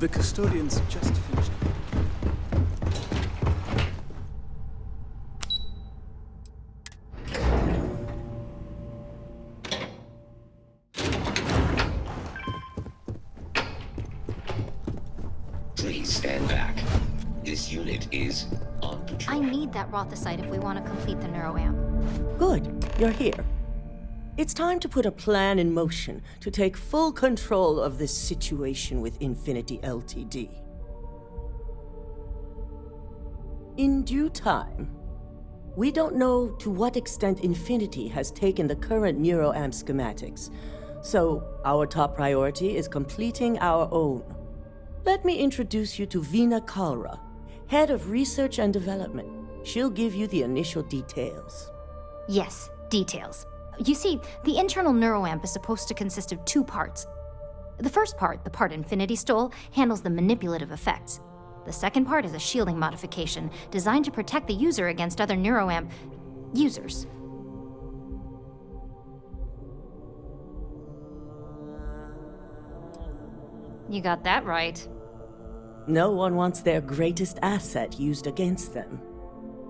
The custodian's just finished. Please stand back. This unit is on patrol. I need that Rothicite if we want to complete the neuroamp. Good, you're here. It's time to put a plan in motion to take full control of this situation with Infinity Ltd. In due time. We don't know to what extent Infinity has taken the current neuroamp schematics, so our top priority is completing our own. Let me introduce you to Veena Kalra, Head of Research and Development. She'll give you the initial details. Yes, details. You see, the internal neuroamp is supposed to consist of two parts. The first part, the part Infinity stole, handles the manipulative effects. The second part is a shielding modification designed to protect the user against other neuroamp users. You got that right. No one wants their greatest asset used against them.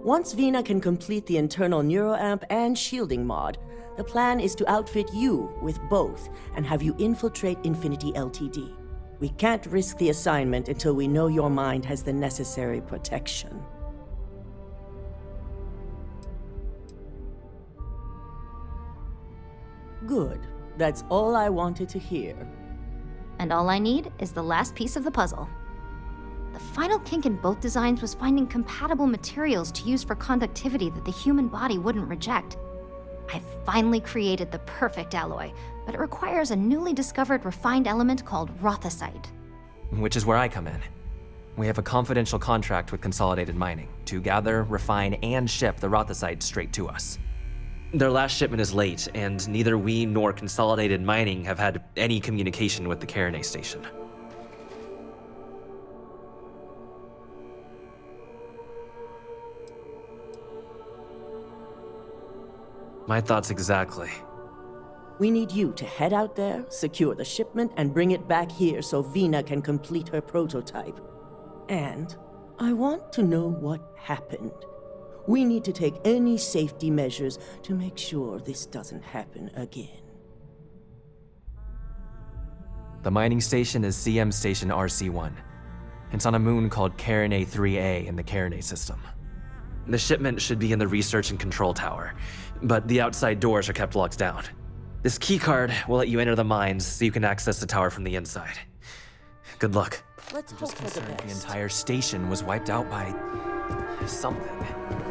Once Veena can complete the internal neuroamp and shielding mod, the plan is to outfit you with both and have you infiltrate Infinity Ltd. We can't risk the assignment until we know your mind has the necessary protection. Good. That's all I wanted to hear. And all I need is the last piece of the puzzle. The final kink in both designs was finding compatible materials to use for conductivity that the human body wouldn't reject. I've finally created the perfect alloy, but it requires a newly discovered refined element called Rothicite. Which is where I come in. We have a confidential contract with Consolidated Mining to gather, refine, and ship the Rothicite straight to us. Their last shipment is late, and neither we nor Consolidated Mining have had any communication with the Carinae station. My thoughts exactly. We need you to head out there, secure the shipment, and bring it back here so Veena can complete her prototype. And I want to know what happened. We need to take any safety measures to make sure this doesn't happen again. The mining station is CM Station RC-1. It's on a moon called Carinae 3A in the Carinae system. The shipment should be in the research and control tower, but the outside doors are kept locked down. This keycard will let you enter the mines so you can access the tower from the inside. Good luck. Let's I'm hope just for the concerned the best. entire station was wiped out by something.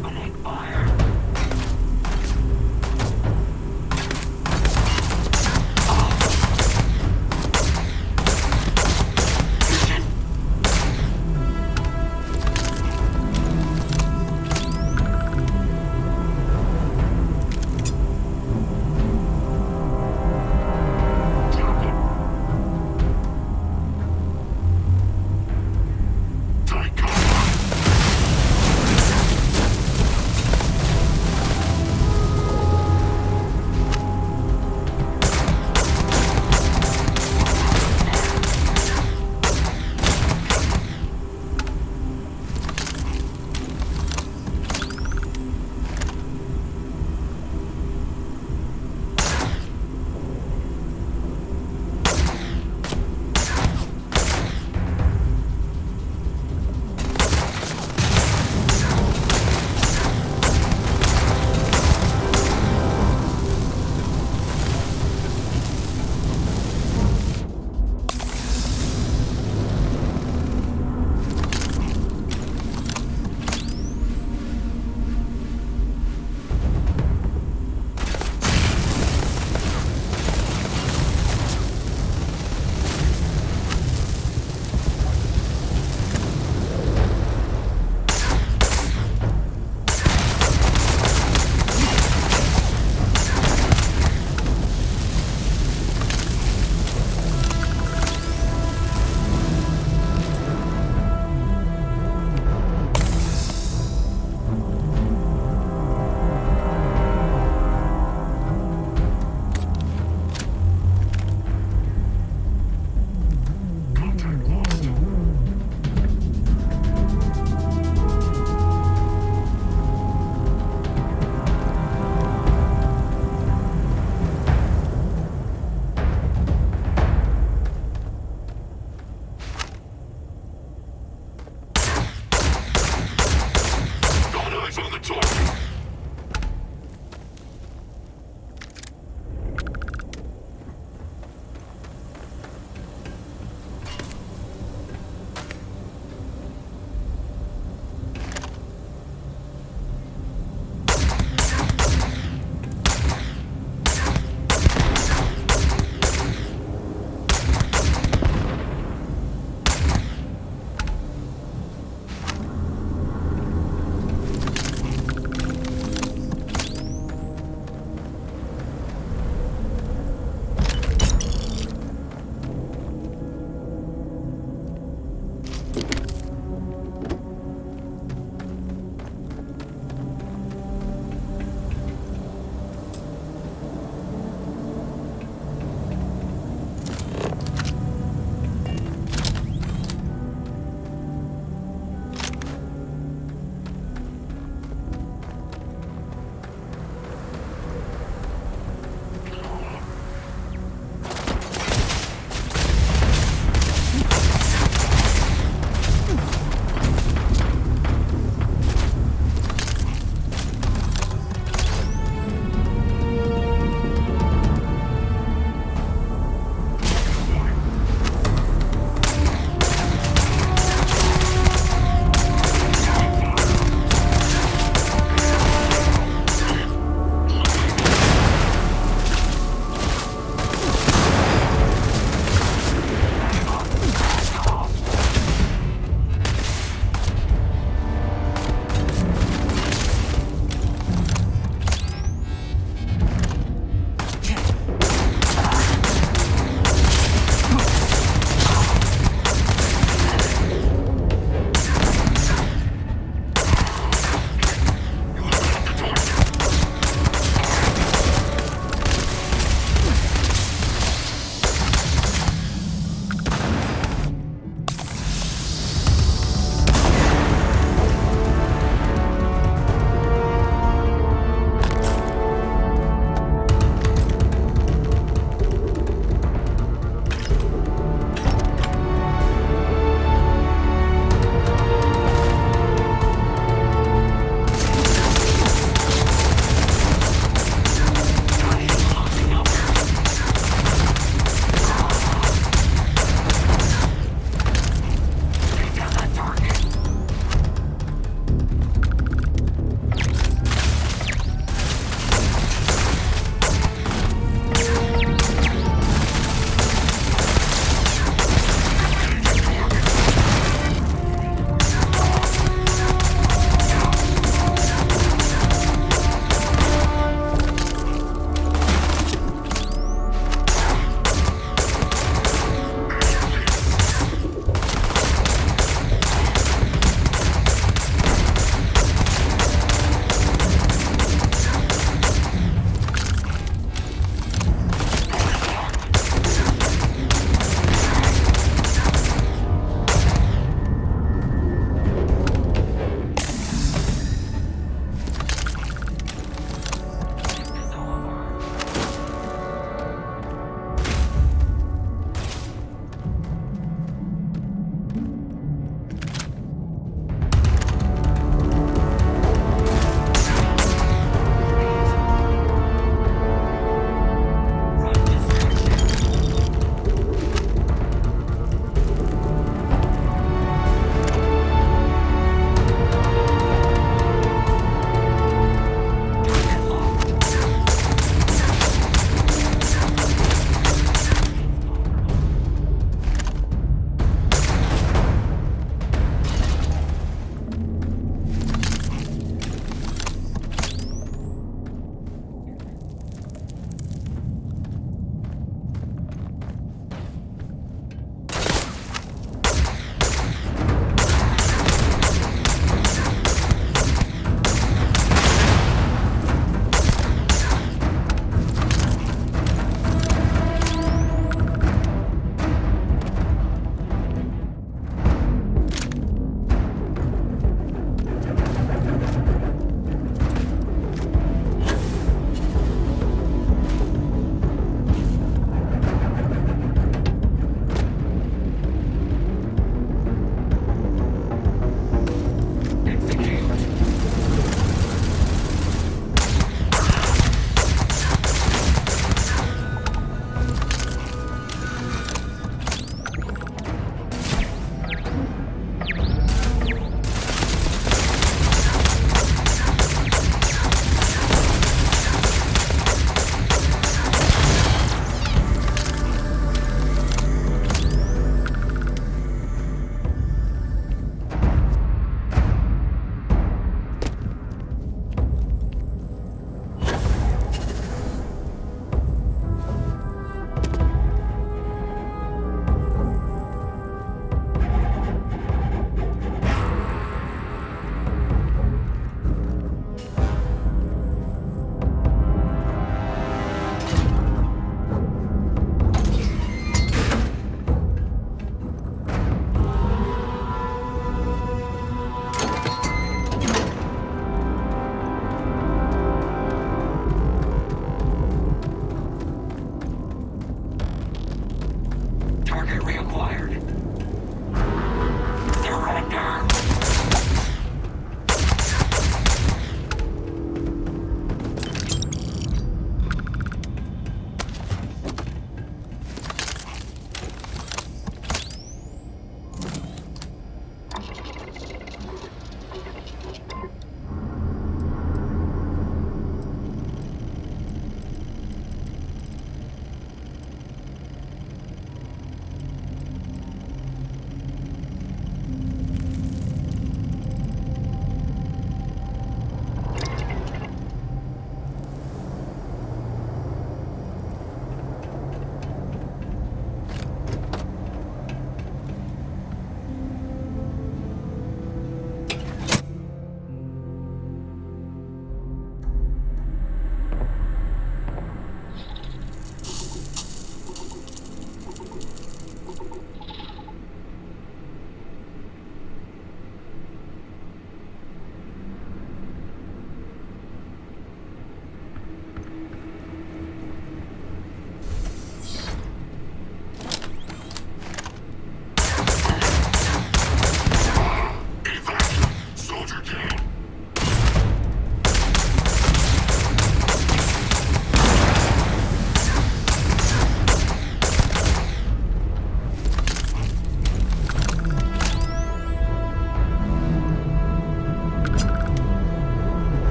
Opening fire.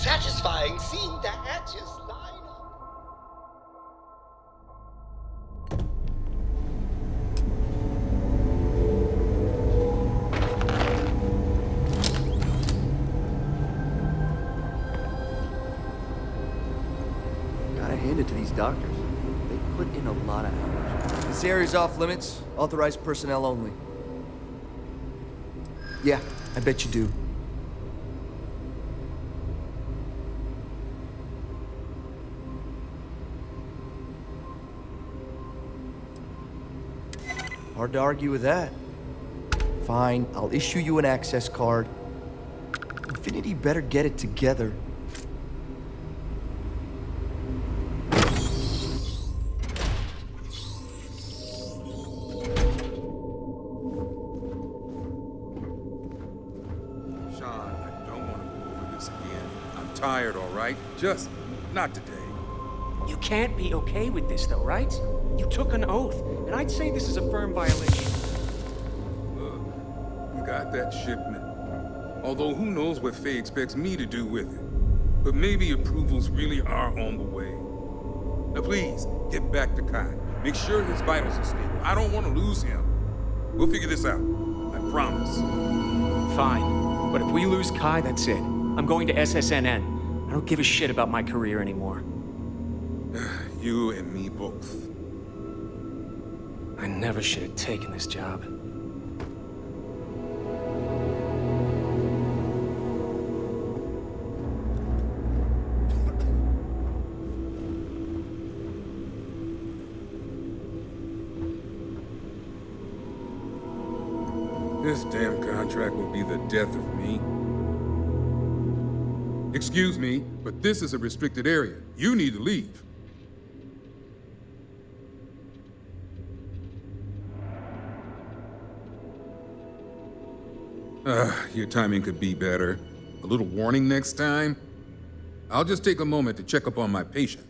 satisfying seeing the hatches line up. Gotta hand it to these doctors. They put in a lot of hours. This area's off limits. Authorized personnel only. Yeah, I bet you do. Hard to argue with that. Fine, I'll issue you an access card. Infinity better get it together. Tired, all right? Just not today. You can't be okay with this, though, right? You took an oath, and I'd say this is a firm violation. Look, we got that shipment. Although who knows what Faye expects me to do with it. But maybe approvals really are on the way. Now please, get back to Kai. Make sure his vitals are stable. I don't want to lose him. We'll figure this out. I promise. Fine. But if we lose Kai, that's it. I'm going to SSNN. I don't give a shit about my career anymore. You and me both. I never should have taken this job. This damn contract will be the death of me. Excuse me, but this is a restricted area. You need to leave. Your timing could be better. A little warning next time. I'll just take a moment to check up on my patient.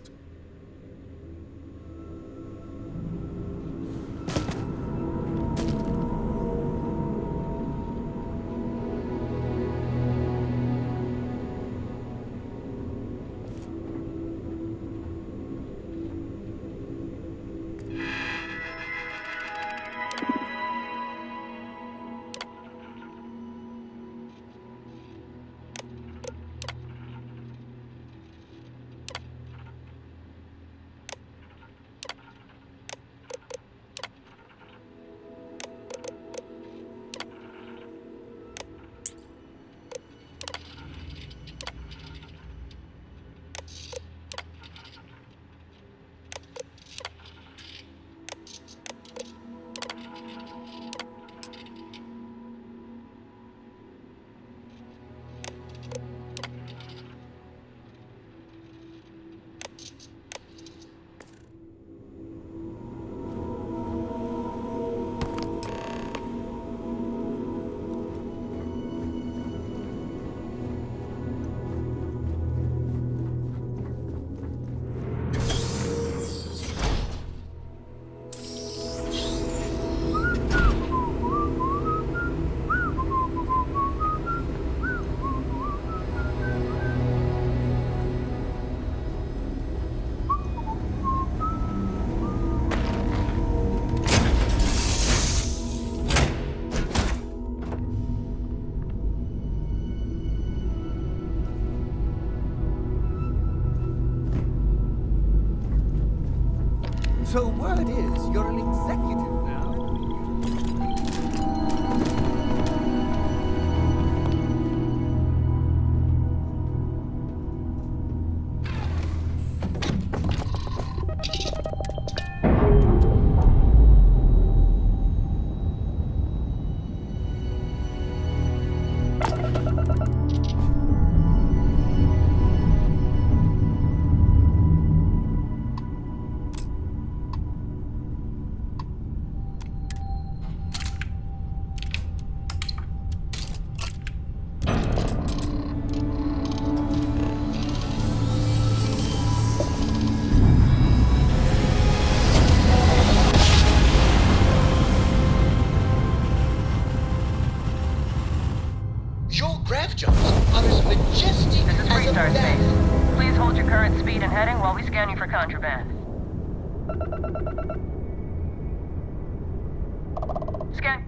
So word is, you're an executive now. Craft jumps are as majestic This is as a Freestar bat. Space. Please hold your current speed and heading while we scan you for contraband. Scan.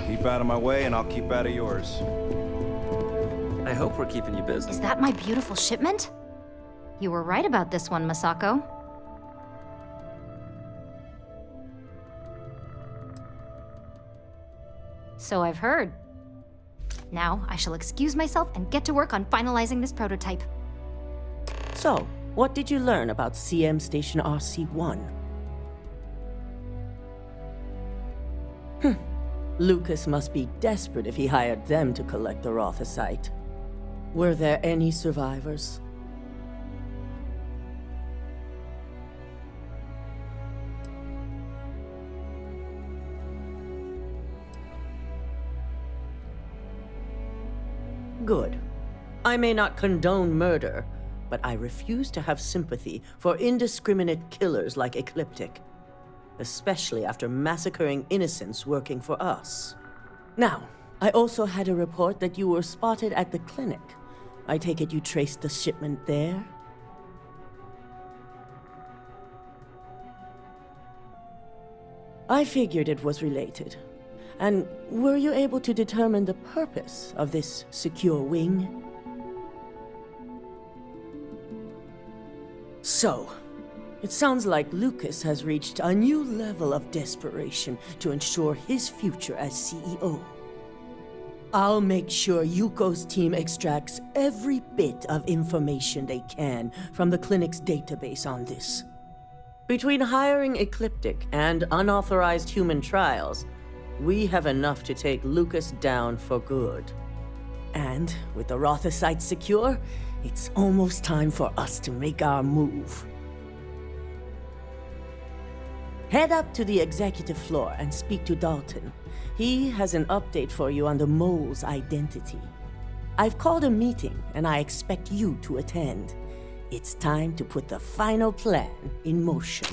Keep out of my way and I'll keep out of yours. I hope we're keeping you busy. Is that my beautiful shipment? You were right about this one, Masako. So I've heard. Now, I shall excuse myself and get to work on finalizing this prototype. So, what did you learn about CM Station RC1? Lucas must be desperate if he hired them to collect the Rothicite. Were there any survivors? Good. I may not condone murder, but I refuse to have sympathy for indiscriminate killers like Ecliptic, especially after massacring innocents working for us. Now, I also had a report that you were spotted at the clinic. I take it you traced the shipment there? I figured it was related. And were you able to determine the purpose of this secure wing? So, it sounds like Lucas has reached a new level of desperation to ensure his future as CEO. I'll make sure Yuko's team extracts every bit of information they can from the clinic's database on this. Between hiring Ecliptic and unauthorized human trials, we have enough to take Lucas down for good. And with the Rothicite secure, it's almost time for us to make our move. Head up to the executive floor and speak to Dalton. He has an update for you on the mole's identity. I've called a meeting, and I expect you to attend. It's time to put the final plan in motion.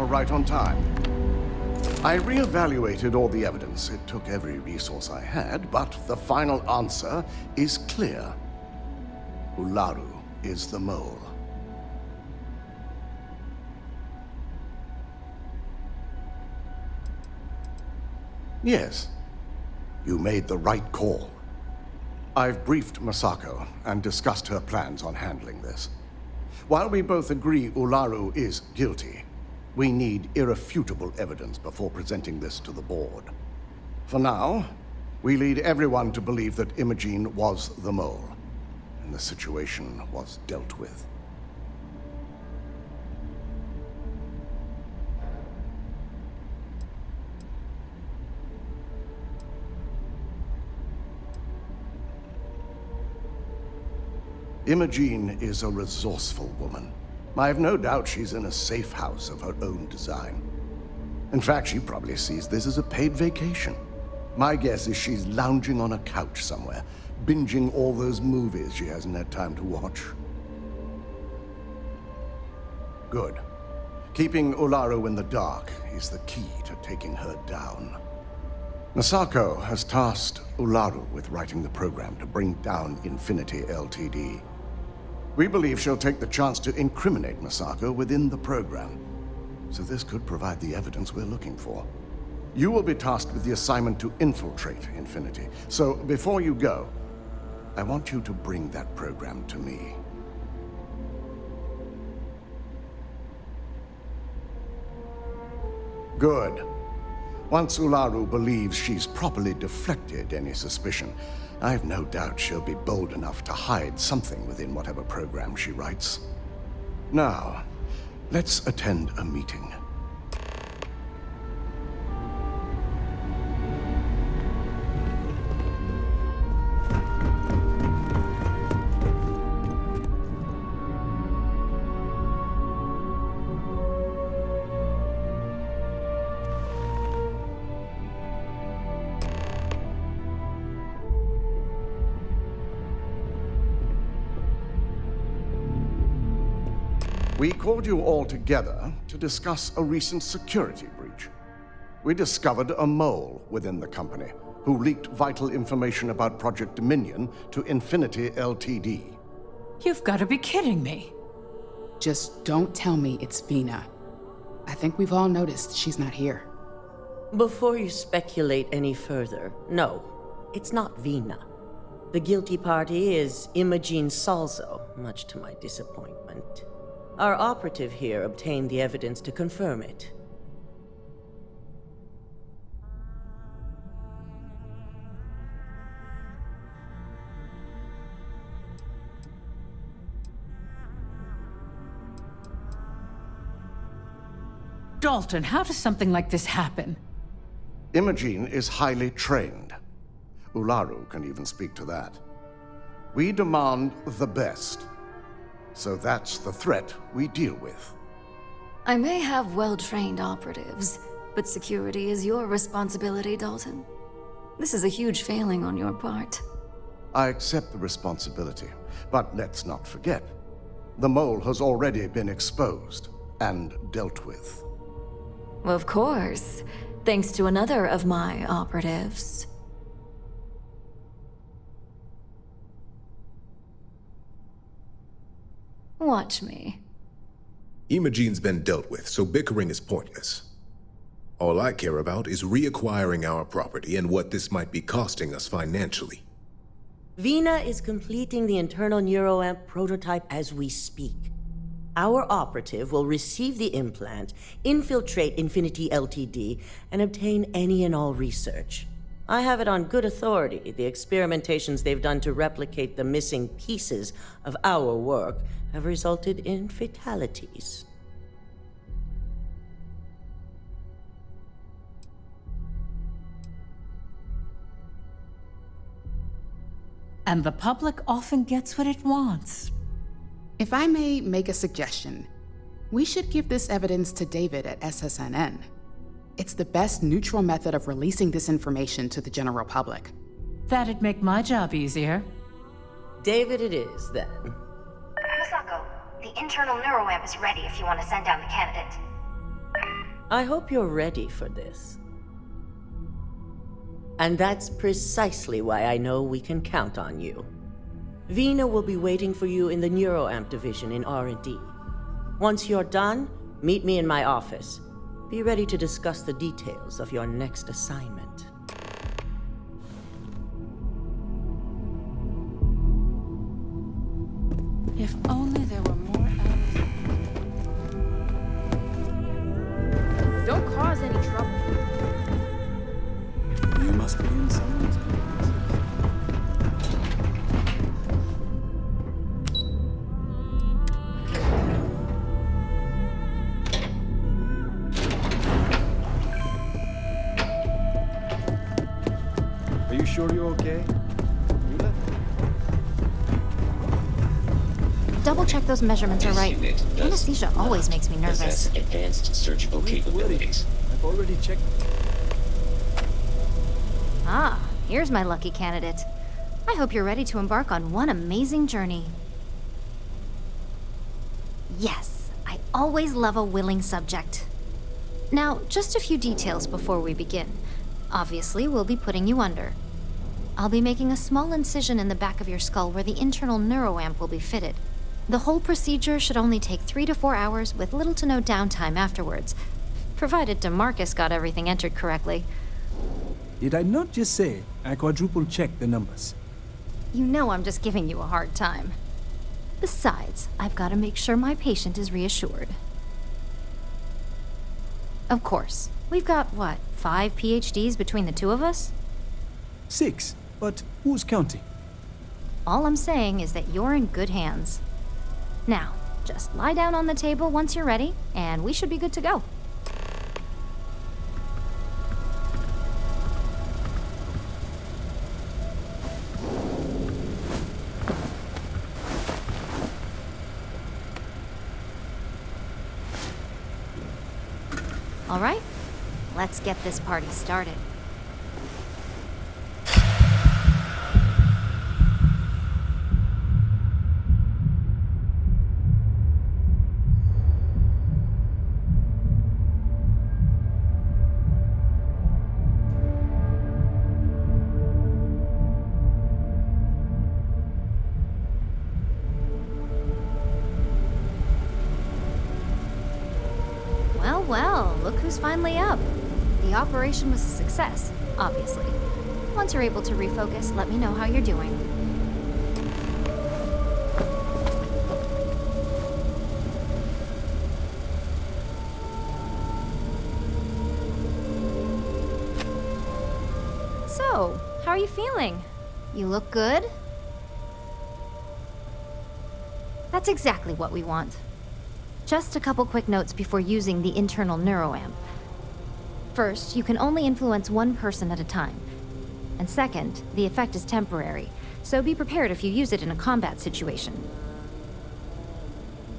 Right on time. I re-evaluated all the evidence. It took every resource I had, but the final answer is clear. Ularu is the mole. Yes, you made the right call. I've briefed Masako and discussed her plans on handling this. While we both agree Ularu is guilty, we need irrefutable evidence before presenting this to the board. For now, we lead everyone to believe that Imogene was the mole, and the situation was dealt with. Imogene is a resourceful woman. I have no doubt she's in a safe house of her own design. In fact, she probably sees this as a paid vacation. My guess is she's lounging on a couch somewhere, binging all those movies she hasn't had time to watch. Good. Keeping Ularu in the dark is the key to taking her down. Masako has tasked Ularu with writing the program to bring down Infinity Ltd. We believe she'll take the chance to incriminate Masako within the program, so this could provide the evidence we're looking for. You will be tasked with the assignment to infiltrate Infinity, so before you go, I want you to bring that program to me. Good. Once Ularu believes she's properly deflected any suspicion, I've no doubt she'll be bold enough to hide something within whatever program she writes. Now, let's attend a meeting. We called you all together to discuss a recent security breach. We discovered a mole within the company who leaked vital information about Project Dominion to Infinity Ltd. You've got to be kidding me. Just don't tell me it's Vina. I think we've all noticed she's not here. Before you speculate any further, no, it's not Vina. The guilty party is Imogen Salzo, much to my disappointment. Our operative here obtained the evidence to confirm it. Dalton, how does something like this happen? Imogen is highly trained. Ularu can even speak to that. We demand the best. So that's the threat we deal with. I may have well-trained operatives, but security is your responsibility, Dalton. This is a huge failing on your part. I accept the responsibility, but let's not forget, the mole has already been exposed and dealt with. Of course, thanks to another of my operatives. Watch me. Imogen's been dealt with, so bickering is pointless. All I care about is reacquiring our property and what this might be costing us financially. Vina is completing the internal neuroamp prototype as we speak. Our operative will receive the implant, infiltrate Infinity Ltd, and obtain any and all research. I have it on good authority. The experimentations they've done to replicate the missing pieces of our work have resulted in fatalities. And the public often gets what it wants. If I may make a suggestion, we should give this evidence to David at SSNN. It's the best neutral method of releasing this information to the general public. That'd make my job easier. David it is, then. Masako, the internal neuroamp is ready if you want to send down the candidate. I hope you're ready for this. And that's precisely why I know we can count on you. Vina will be waiting for you in the neuroamp division in R&D. Once you're done, meet me in my office. Be ready to discuss the details of your next assignment. If only there were more hours. Don't cause any trouble. You must be in someone's Are you sure you're okay? You left. Double check those measurements are right. Anesthesia always makes me nervous. Possess advanced surgical capabilities. I've already checked. Ah, here's my lucky candidate. I hope you're ready to embark on one amazing journey. Yes, I always love a willing subject. Now, just a few details before we begin. Obviously, we'll be putting you under. I'll be making a small incision in the back of your skull where the internal neuroamp will be fitted. The whole procedure should only take 3 to 4 hours with little to no downtime afterwards, provided DeMarcus got everything entered correctly. Did I not just say I quadruple-checked the numbers? You know I'm just giving you a hard time. Besides, I've got to make sure my patient is reassured. Of course, we've got, 5 PhDs between the two of us? 6, but who's counting? All I'm saying is that you're in good hands. Now, just lie down on the table once you're ready, and we should be good to go. All right, let's get this party started. Well, look who's finally up. The operation was a success, obviously. Once you're able to refocus, let me know how you're doing. So, how are you feeling? You look good? That's exactly what we want. Just a couple quick notes before using the internal neuroamp. First, you can only influence one person at a time. And second, the effect is temporary, so be prepared if you use it in a combat situation.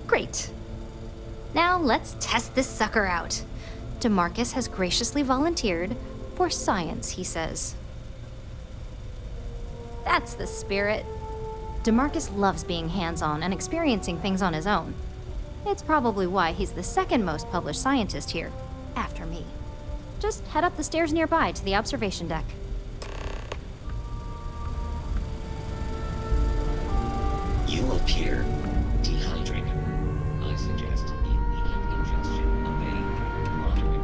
Great. Now let's test this sucker out. DeMarcus has graciously volunteered for science, he says. That's the spirit. DeMarcus loves being hands-on and experiencing things on his own. It's probably why he's the second most published scientist here, after me. Just head up the stairs nearby to the observation deck. You appear dehydrated. I suggest immediate ingestion of a moderate.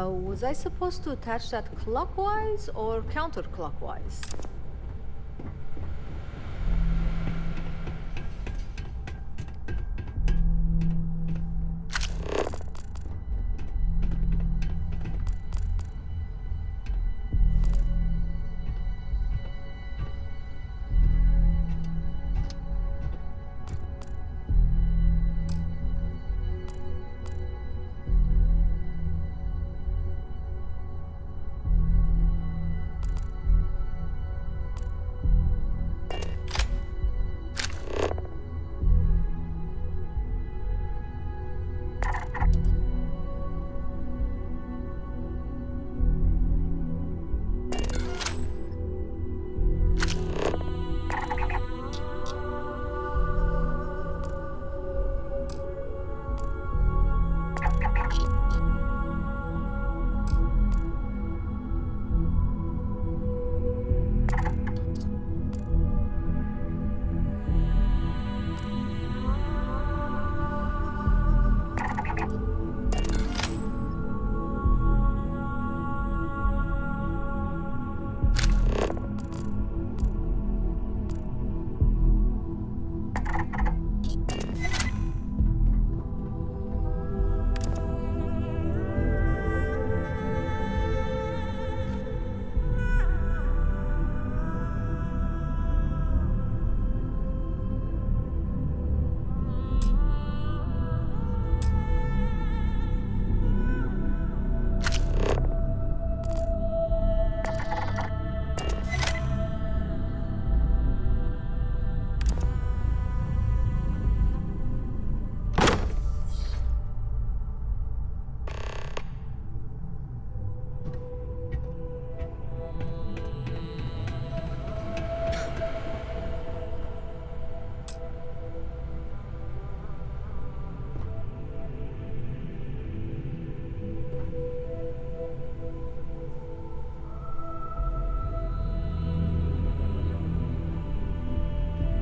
Was I supposed to attach that clockwise or counterclockwise?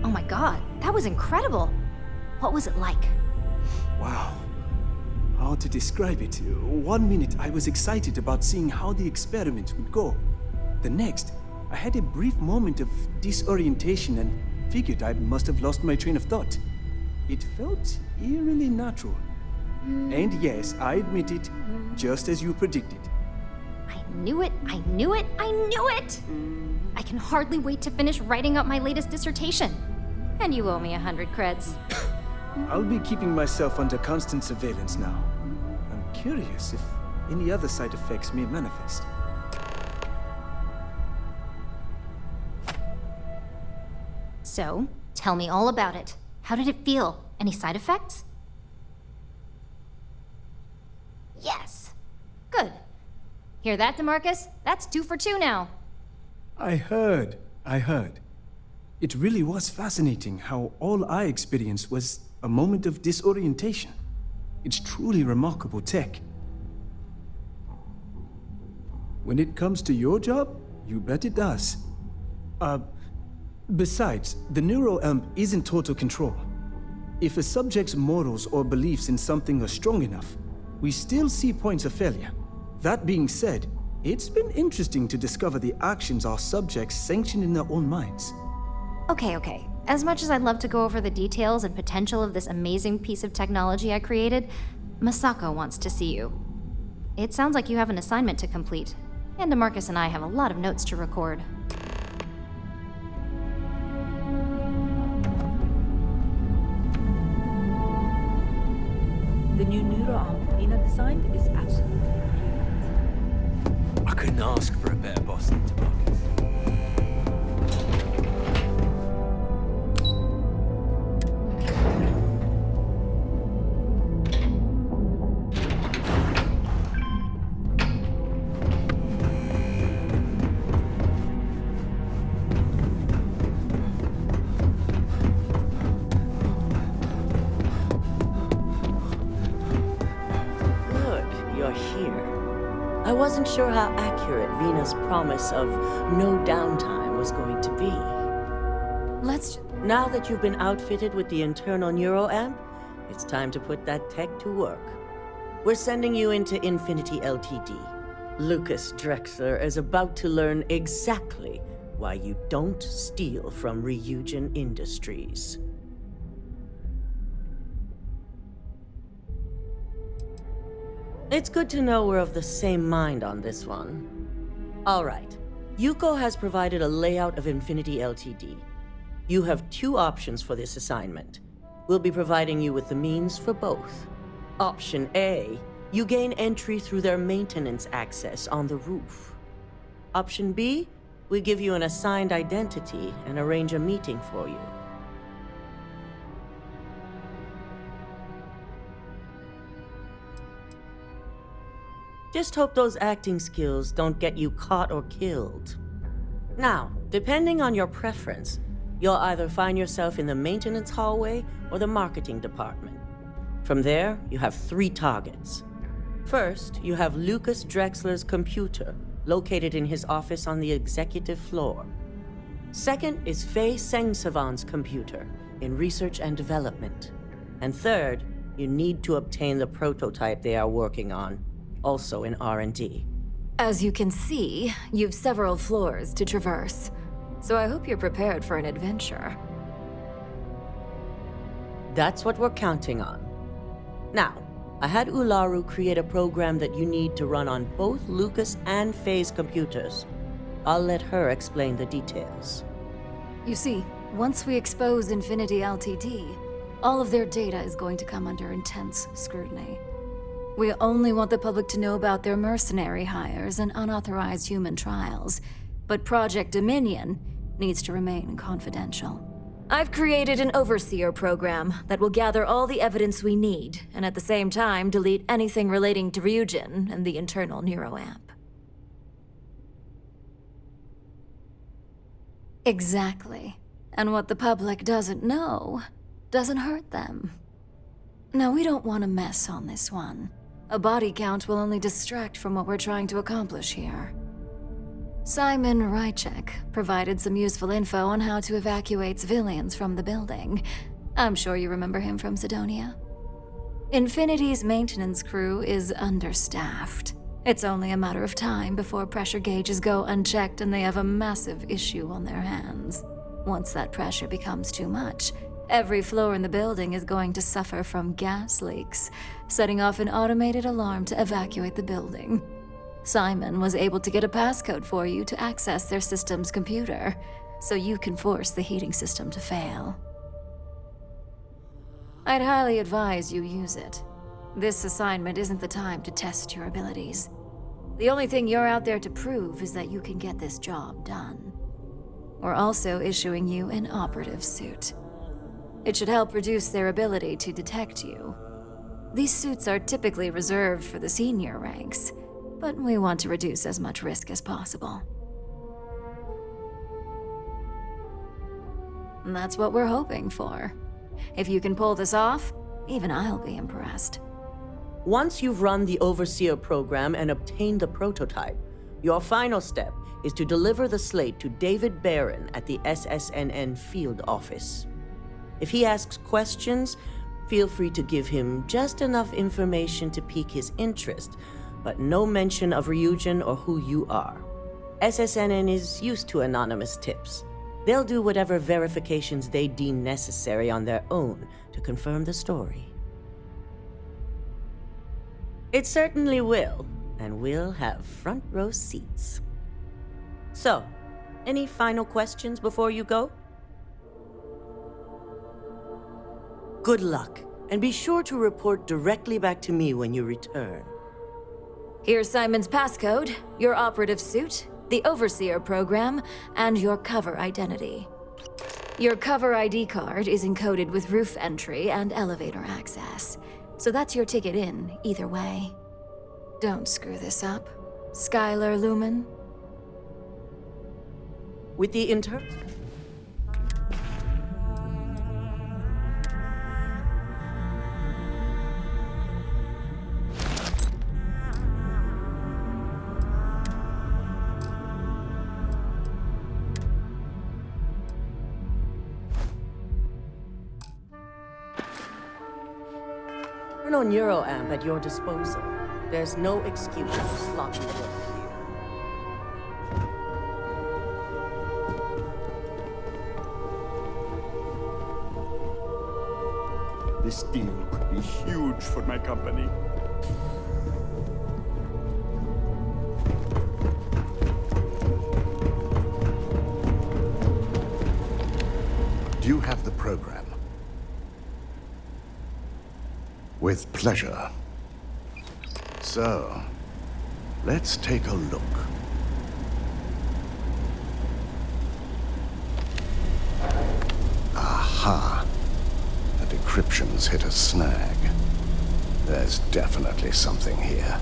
Oh my god, that was incredible. What was it like? Wow. How to describe it? 1 minute I was excited about seeing how the experiment would go. The next, I had a brief moment of disorientation and figured I must have lost my train of thought. It felt eerily natural. And yes, I admit it, just as you predicted. I knew it, I knew it, I knew it! I can hardly wait to finish writing up my latest dissertation. And you owe me 100 creds. I'll be keeping myself under constant surveillance now. I'm curious if any other side effects may manifest. So, tell me all about it. How did it feel? Any side effects? Yes! Good. Hear that, DeMarcus? That's 2 for 2 now. I heard. It really was fascinating how all I experienced was a moment of disorientation. It's truly remarkable tech. When it comes to your job, you bet it does. Besides, the neuroamp isn't total control. If a subject's morals or beliefs in something are strong enough, we still see points of failure. That being said, it's been interesting to discover the actions our subjects sanction in their own minds. Okay. As much as I'd love to go over the details and potential of this amazing piece of technology I created, Masako wants to see you. It sounds like you have an assignment to complete, and DeMarcus and I have a lot of notes to record. The new neuroarm Nina designed is absolutely brilliant. I couldn't ask for a better boss than DeMarcus. I wasn't sure how accurate Vina's promise of no downtime was going to be. Now that you've been outfitted with the internal neuroamp, it's time to put that tech to work. We're sending you into Infinity Ltd. Lucas Drexler is about to learn exactly why you don't steal from Ryujin Industries. It's good to know we're of the same mind on this one. All right. Yuko has provided a layout of Infinity Ltd. You have 2 options for this assignment. We'll be providing you with the means for both. Option A, you gain entry through their maintenance access on the roof. Option B, we give you an assigned identity and arrange a meeting for you. Just hope those acting skills don't get you caught or killed. Now, depending on your preference, you'll either find yourself in the maintenance hallway or the marketing department. From there, you have 3 targets. First, you have Lucas Drexler's computer, located in his office on the executive floor. Second is Faye Sengsavan's computer, in research and development. And third, you need to obtain the prototype they are working on, also in R&D. As you can see, you've several floors to traverse, so I hope you're prepared for an adventure. That's what we're counting on. Now, I had Ularu create a program that you need to run on both Lucas and Faye's computers. I'll let her explain the details. You see, once we expose Infinity Ltd, all of their data is going to come under intense scrutiny. We only want the public to know about their mercenary hires and unauthorized human trials, but Project Dominion needs to remain confidential. I've created an overseer program that will gather all the evidence we need, and at the same time delete anything relating to Ryujin and the internal neuroamp. Exactly. And what the public doesn't know doesn't hurt them. Now, we don't want to mess on this one. A body count will only distract from what we're trying to accomplish here. Simon Rychek provided some useful info on how to evacuate civilians from the building. I'm sure you remember him from Sidonia. Infinity's maintenance crew is understaffed. It's only a matter of time before pressure gauges go unchecked and they have a massive issue on their hands. Once that pressure becomes too much, every floor in the building is going to suffer from gas leaks, setting off an automated alarm to evacuate the building. Simon was able to get a passcode for you to access their system's computer, so you can force the heating system to fail. I'd highly advise you use it. This assignment isn't the time to test your abilities. The only thing you're out there to prove is that you can get this job done. We're also issuing you an operative suit. It should help reduce their ability to detect you. These suits are typically reserved for the senior ranks, but we want to reduce as much risk as possible. And that's what we're hoping for. If you can pull this off, even I'll be impressed. Once you've run the Overseer program and obtained the prototype, your final step is to deliver the slate to David Barron at the SSNN field office. If he asks questions, feel free to give him just enough information to pique his interest, but no mention of Ryujin or who you are. SSNN is used to anonymous tips. They'll do whatever verifications they deem necessary on their own to confirm the story. It certainly will, and we'll have front row seats. So, any final questions before you go? Good luck, and be sure to report directly back to me when you return. Here's Simon's passcode, your operative suit, the Overseer program, and your cover identity. Your cover ID card is encoded with roof entry and elevator access, so that's your ticket in, either way. Don't screw this up, Skylar Lumen. With the Internal neuroamp at your disposal. There's no excuse for sloppy work here. This deal could be huge for my company. Do you have the program? With pleasure. So, let's take a look. Aha! The decryption's hit a snag. There's definitely something here.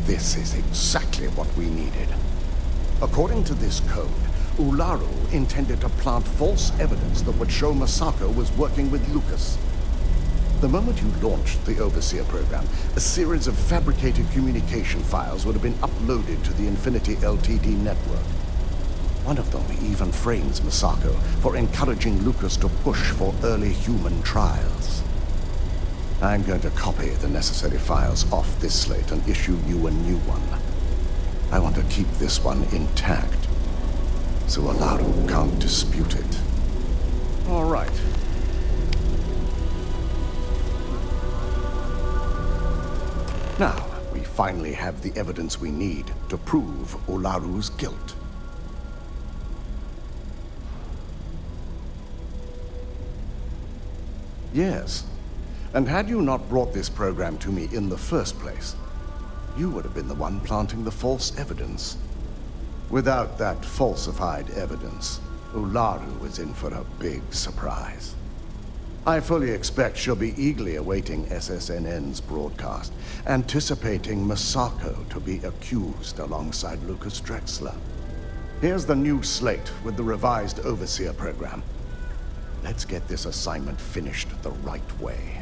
This is exactly what we needed. According to this code, Ularu intended to plant false evidence that would show Masako was working with Lucas. The moment you launched the Overseer program, a series of fabricated communication files would have been uploaded to the Infinity LTD network. One of them even frames Masako for encouraging Lucas to push for early human trials. I'm going to copy the necessary files off this slate and issue you a new one. I want to keep this one intact, so Ularu can't dispute it. All right. Now, we finally have the evidence we need to prove Ularu's guilt. Yes, and had you not brought this program to me in the first place, you would have been the one planting the false evidence. Without that falsified evidence, Ularu is in for a big surprise. I fully expect she'll be eagerly awaiting SSNN's broadcast, anticipating Masako to be accused alongside Lucas Drexler. Here's the new slate with the revised Overseer program. Let's get this assignment finished the right way.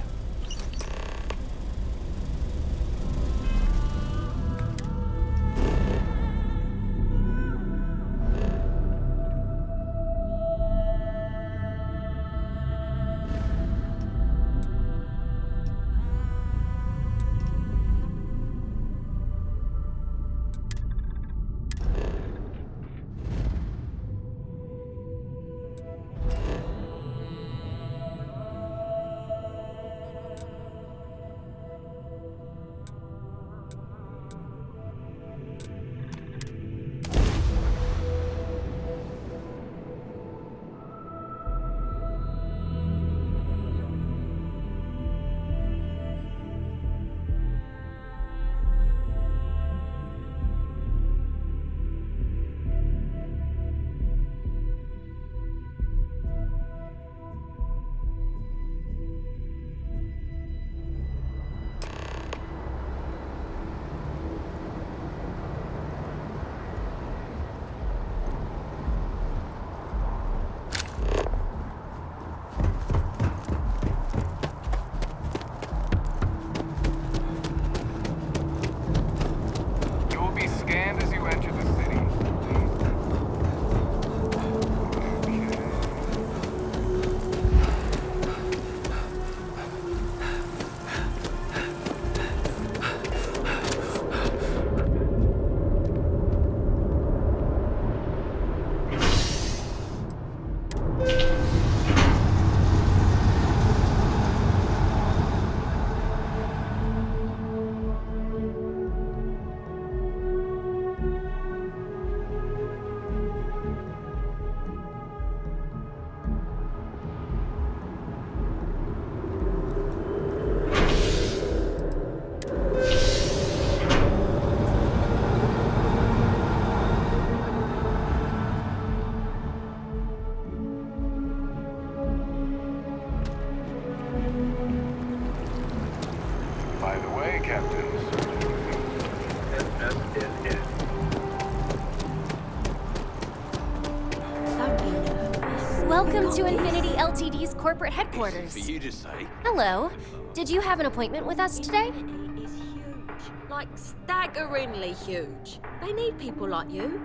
Welcome to Infinity Ltd's corporate headquarters. For you to say. Hello. Did you have an appointment with us today? It is huge. Like staggeringly huge. They need people like you.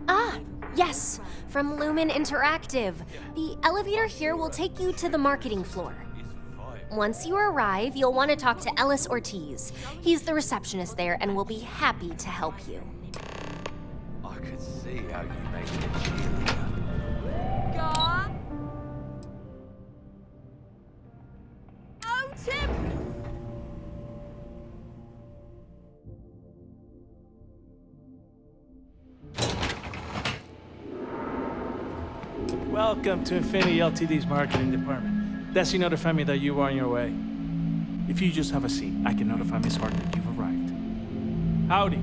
Ah, yes. From Lumen Interactive. The elevator here will take you to the marketing floor. Once you arrive, you'll want to talk to Ellis Ortiz. He's the receptionist there and will be happy to help you. I could see how you make it a cheerleader. God. Oh, Tim! Welcome to Infinity Ltd's marketing department. Desi notified me that you were on your way. If you just have a seat, I can notify Miss Hart that you've arrived. Howdy.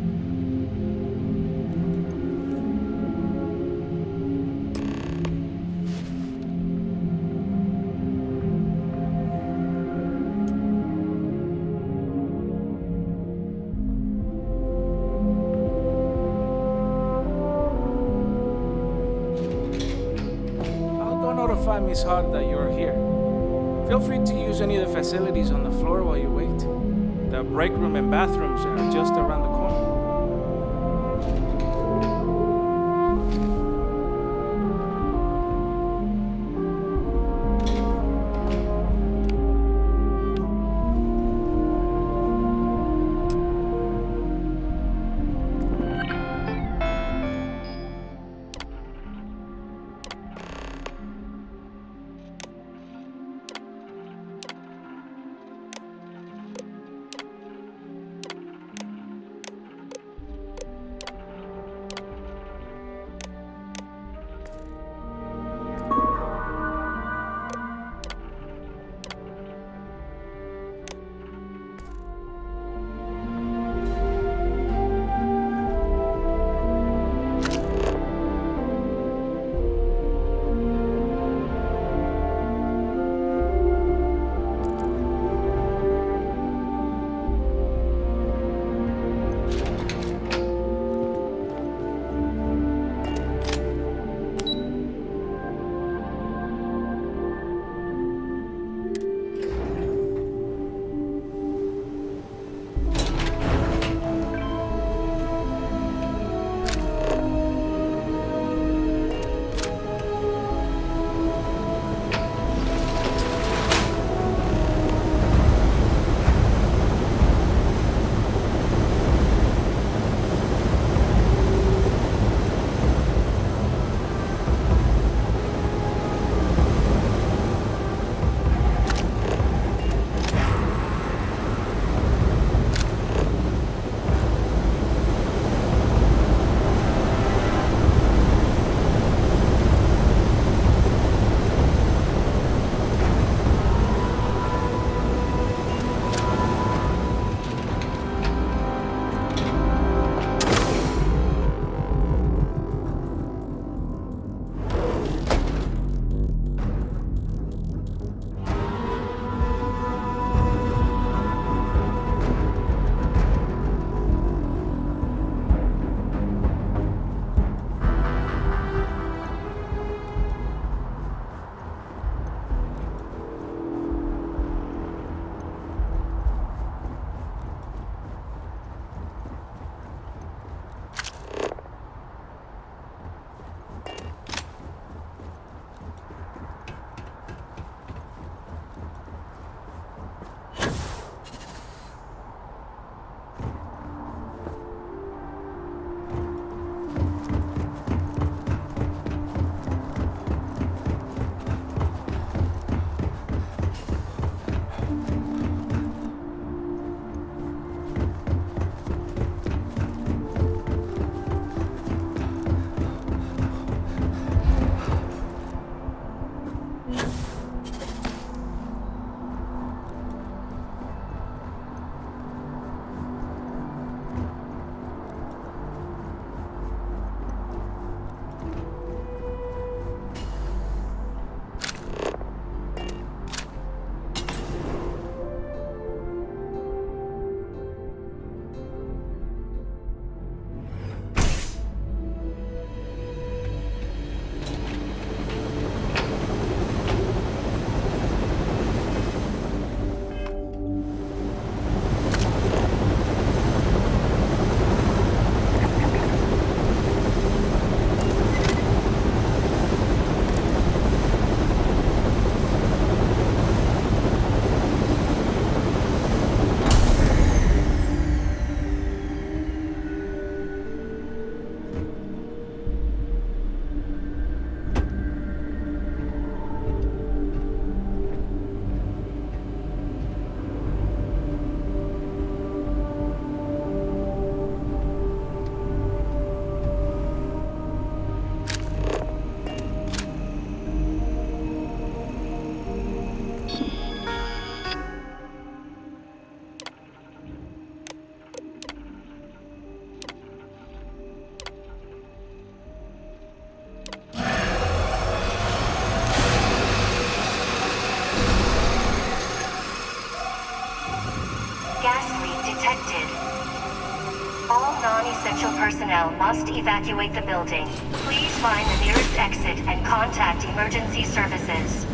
I'll go notify Miss Hart that you're here. Feel free to use any of the facilities on the floor while you wait. The break room and bathrooms are just around the corner. personnel must evacuate the building. Please find the nearest exit and contact emergency services.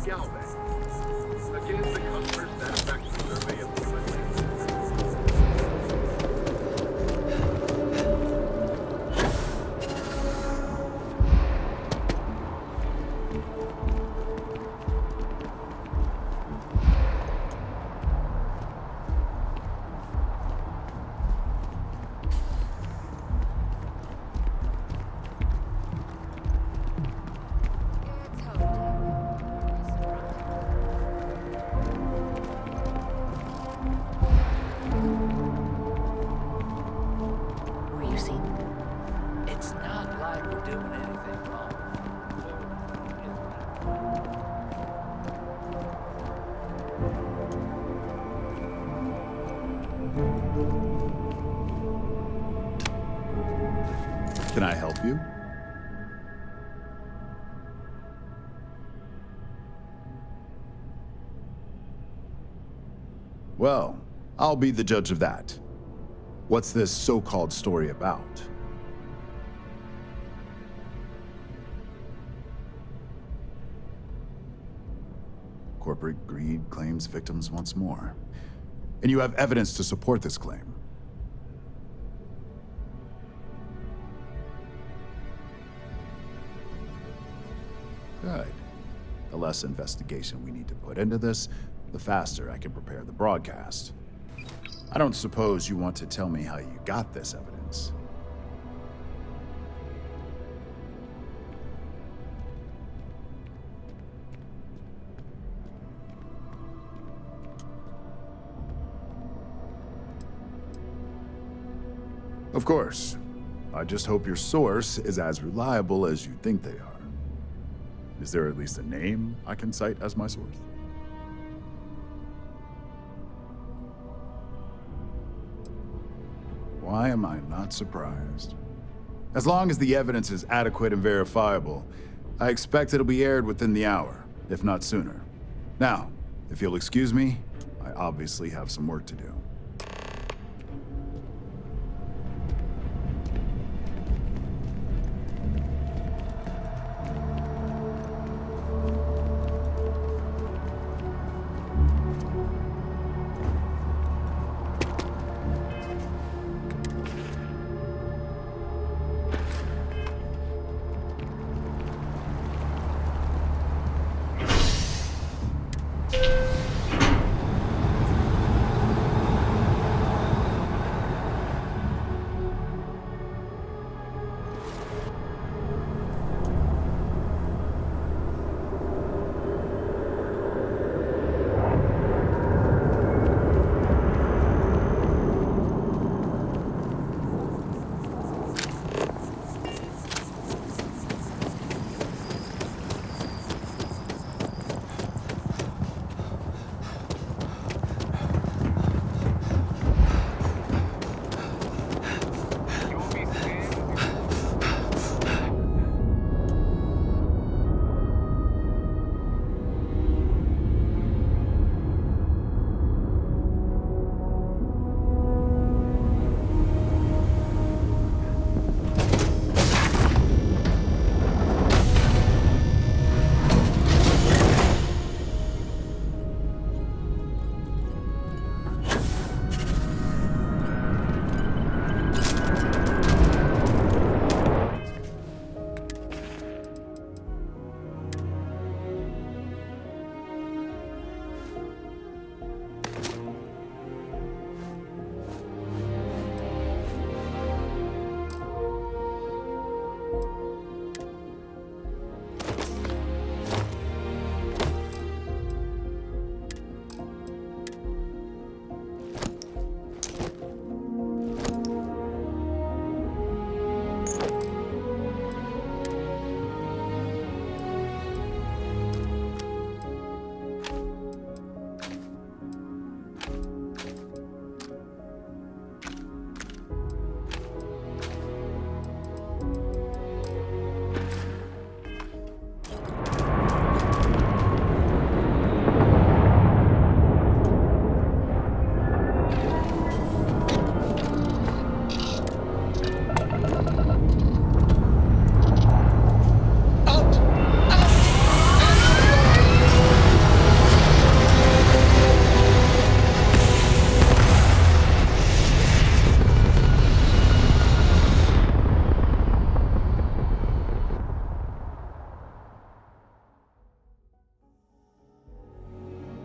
Again, the customer satisfaction survey of Can I help you? Well, I'll be the judge of that. What's this so-called story about? Corporate greed claims victims once more. And you have evidence to support this claim. Good. The less investigation we need to put into this, the faster I can prepare the broadcast. I don't suppose you want to tell me how you got this evidence. Of course. I just hope your source is as reliable as you think they are. Is there at least a name I can cite as my source? Why am I not surprised? As long as the evidence is adequate and verifiable, I expect it'll be aired within the hour, if not sooner. Now, if you'll excuse me, I obviously have some work to do.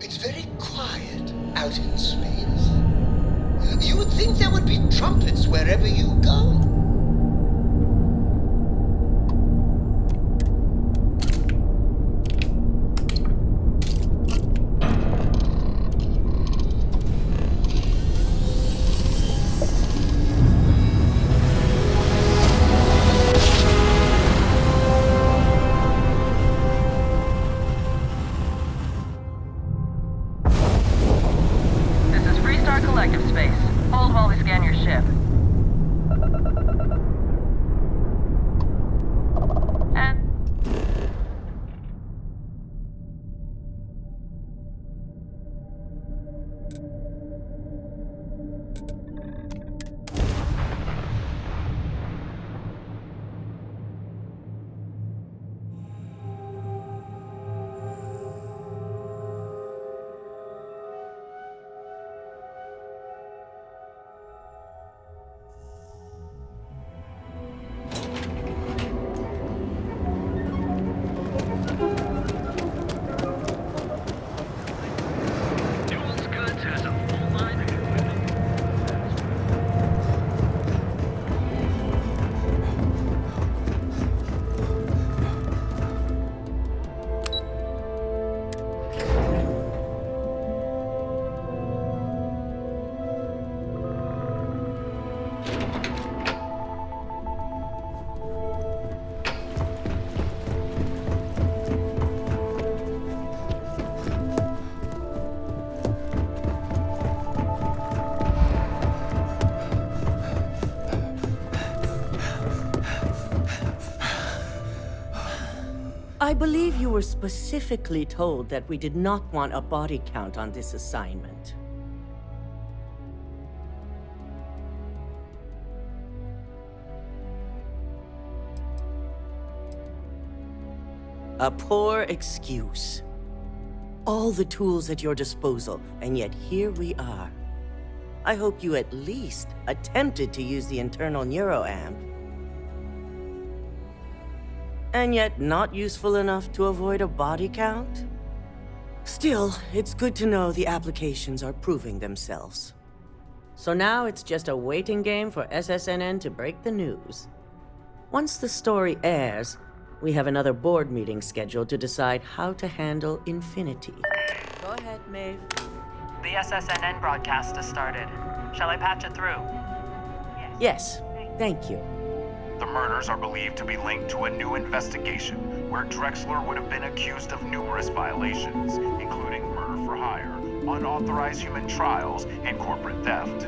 It's very quiet out in space. You would think there would be trumpets wherever you go. I believe you were specifically told that we did not want a body count on this assignment. A poor excuse. All the tools at your disposal, and yet here we are. I hope you at least attempted to use the internal neuroamp. And yet not useful enough to avoid a body count? Still, it's good to know the applications are proving themselves. So now it's just a waiting game for SSNN to break the news. Once the story airs, we have another board meeting scheduled to decide how to handle Infinity. Go ahead, Maeve. The SSNN broadcast has started. Shall I patch it through? Yes, thank you. The murders are believed to be linked to a new investigation where Drexler would have been accused of numerous violations, including murder for hire, unauthorized human trials, and corporate theft.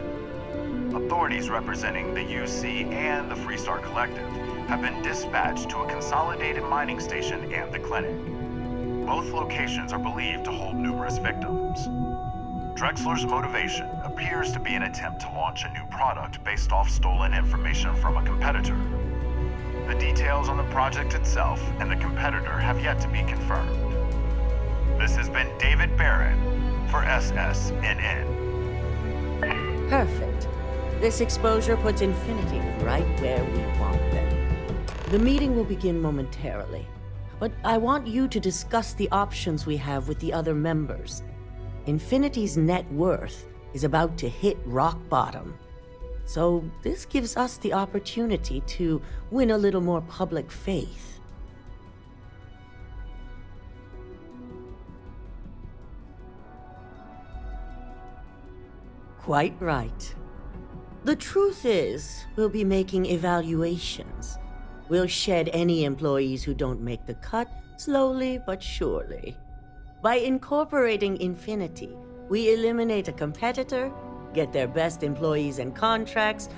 Authorities representing the UC and the Freestar Collective have been dispatched to a consolidated mining station and the clinic. Both locations are believed to hold numerous victims. Drexler's motivation appears to be an attempt to launch a new product based off stolen information from a competitor. The details on the project itself and the competitor have yet to be confirmed. This has been David Barrett for SSNN. Perfect. This exposure puts Infinity right where we want them. The meeting will begin momentarily, but I want you to discuss the options we have with the other members. Infinity's net worth is about to hit rock bottom. So this gives us the opportunity to win a little more public faith. Quite right. The truth is, we'll be making evaluations. We'll shed any employees who don't make the cut, slowly but surely. By incorporating Infinity, we eliminate a competitor, get their best employees and contracts,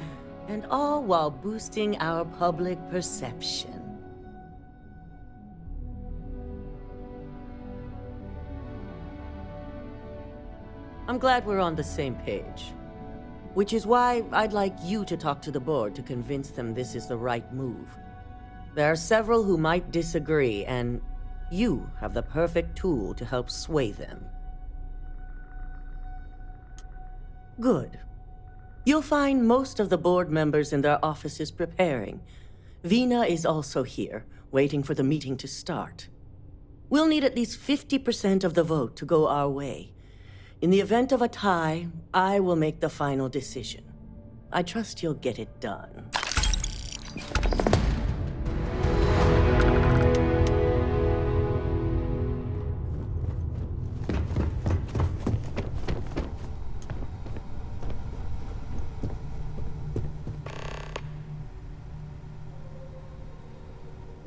and all while boosting our public perception. I'm glad we're on the same page. Which is why I'd like you to talk to the board to convince them this is the right move. There are several who might disagree, and you have the perfect tool to help sway them. Good. You'll find most of the board members in their offices preparing. Vina is also here, waiting for the meeting to start. We'll need at least 50% of the vote to go our way. In the event of a tie, I will make the final decision. I trust you'll get it done.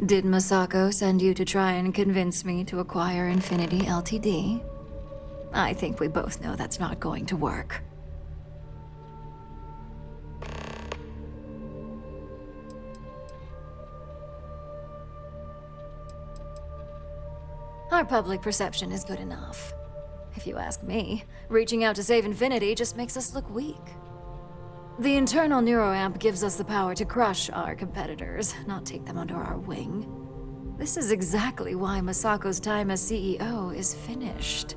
Did Masako send you to try and convince me to acquire Infinity Ltd? I think we both know that's not going to work. Our public perception is good enough. If you ask me, reaching out to save Infinity just makes us look weak. The internal neuroamp gives us the power to crush our competitors, not take them under our wing. This is exactly why Masako's time as CEO is finished.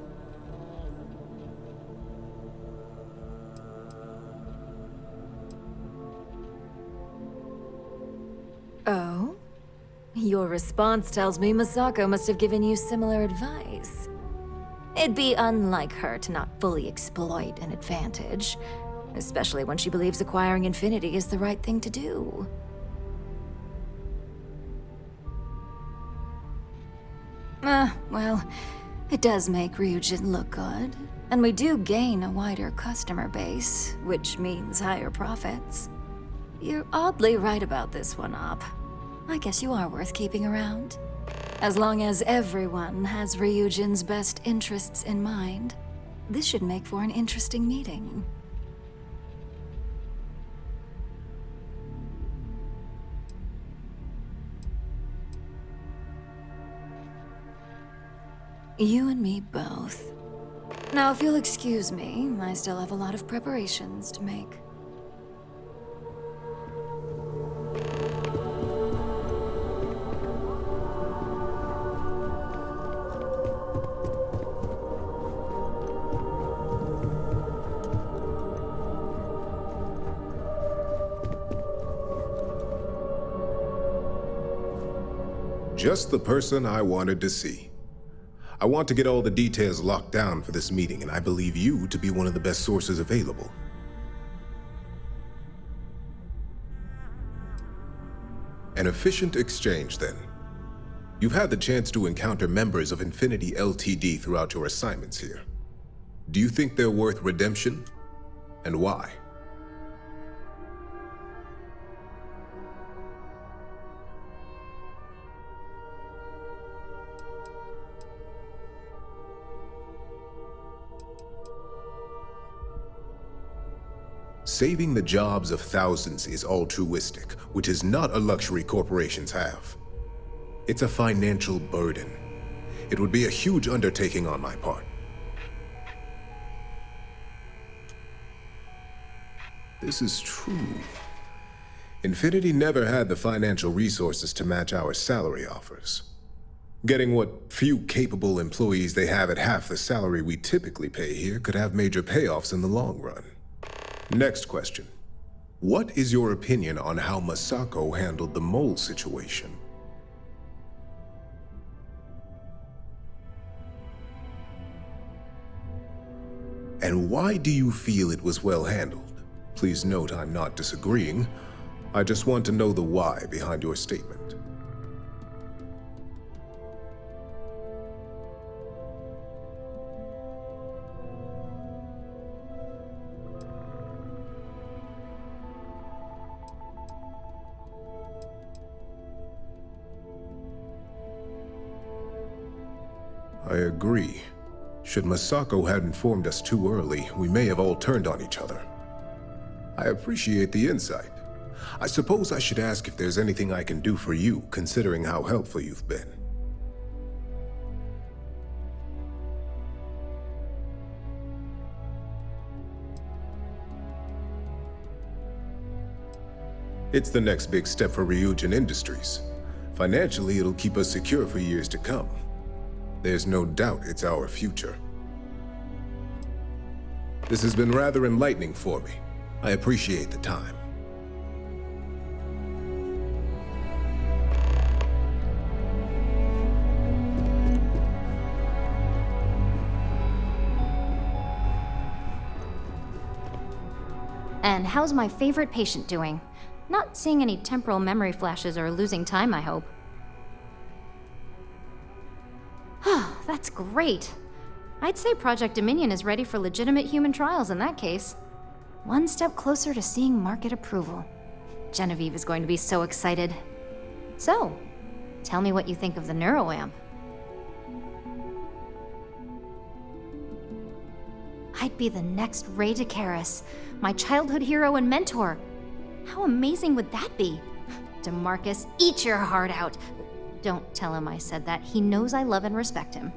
Oh? Your response tells me Masako must have given you similar advice. It'd be unlike her to not fully exploit an advantage, especially when she believes acquiring Infinity is the right thing to do. Well, it does make Ryujin look good, and we do gain a wider customer base, which means higher profits. You're oddly right about this one, Op. I guess you are worth keeping around. As long as everyone has Ryujin's best interests in mind, this should make for an interesting meeting. You and me both. Now, if you'll excuse me, I still have a lot of preparations to make. Just the person I wanted to see. I want to get all the details locked down for this meeting, and I believe you to be one of the best sources available. An efficient exchange, then. You've had the chance to encounter members of Infinity Ltd throughout your assignments here. Do you think they're worth redemption? And why? Saving the jobs of thousands is altruistic, which is not a luxury corporations have. It's a financial burden. It would be a huge undertaking on my part. This is true. Infinity never had the financial resources to match our salary offers. Getting what few capable employees they have at half the salary we typically pay here could have major payoffs in the long run. Next question. What is your opinion on how Masako handled the mole situation? And why do you feel it was well handled? Please note I'm not disagreeing. I just want to know the why behind your statement. I agree. Should Masako had informed us too early, we may have all turned on each other. I appreciate the insight. I suppose I should ask if there's anything I can do for you, considering how helpful you've been. It's the next big step for Ryujin Industries. Financially, it'll keep us secure for years to come. There's no doubt it's our future. This has been rather enlightening for me. I appreciate the time. And how's my favorite patient doing? Not seeing any temporal memory flashes or losing time, I hope. That's great. I'd say Project Dominion is ready for legitimate human trials in that case. One step closer to seeing market approval. Genevieve is going to be so excited. So, tell me what you think of the NeuroAmp. I'd be the next Ray DeCaris, my childhood hero and mentor. How amazing would that be? DeMarcus, eat your heart out. Don't tell him I said that. He knows I love and respect him.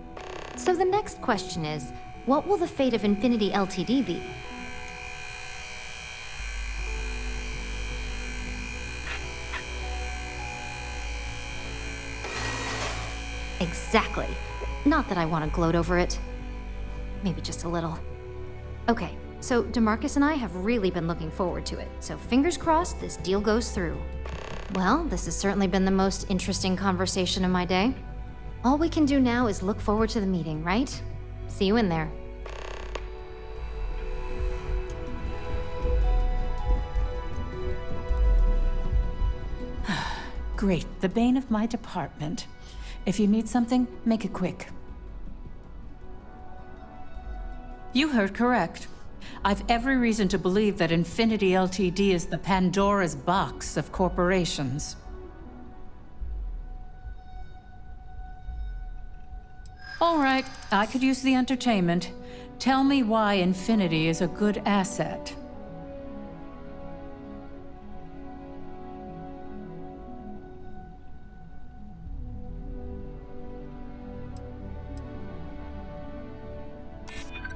So the next question is, what will the fate of Infinity Ltd be? Exactly. Not that I want to gloat over it. Maybe just a little. Okay, so DeMarcus and I have really been looking forward to it, so fingers crossed this deal goes through. Well, this has certainly been the most interesting conversation of my day. All we can do now is look forward to the meeting, right? See you in there. Great, the bane of my department. If you need something, make it quick. You heard correct. I've every reason to believe that Infinity Ltd is the Pandora's box of corporations. All right, I could use the entertainment. Tell me why Infinity is a good asset.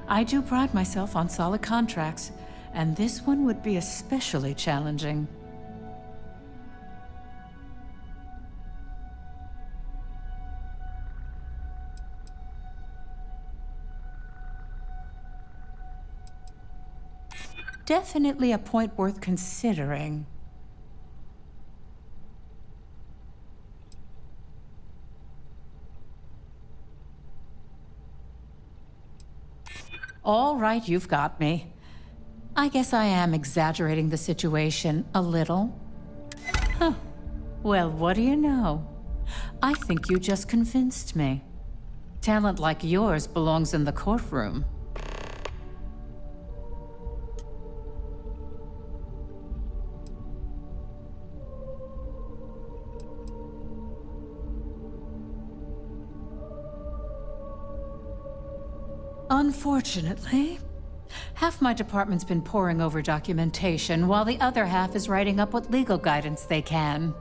I do pride myself on solid contracts, and this one would be especially challenging. Definitely a point worth considering. All right, you've got me. I guess I am exaggerating the situation a little. Huh. Well, what do you know? I think you just convinced me. Talent like yours belongs in the courtroom. Unfortunately, half my department's been poring over documentation, while the other half is writing up what legal guidance they can.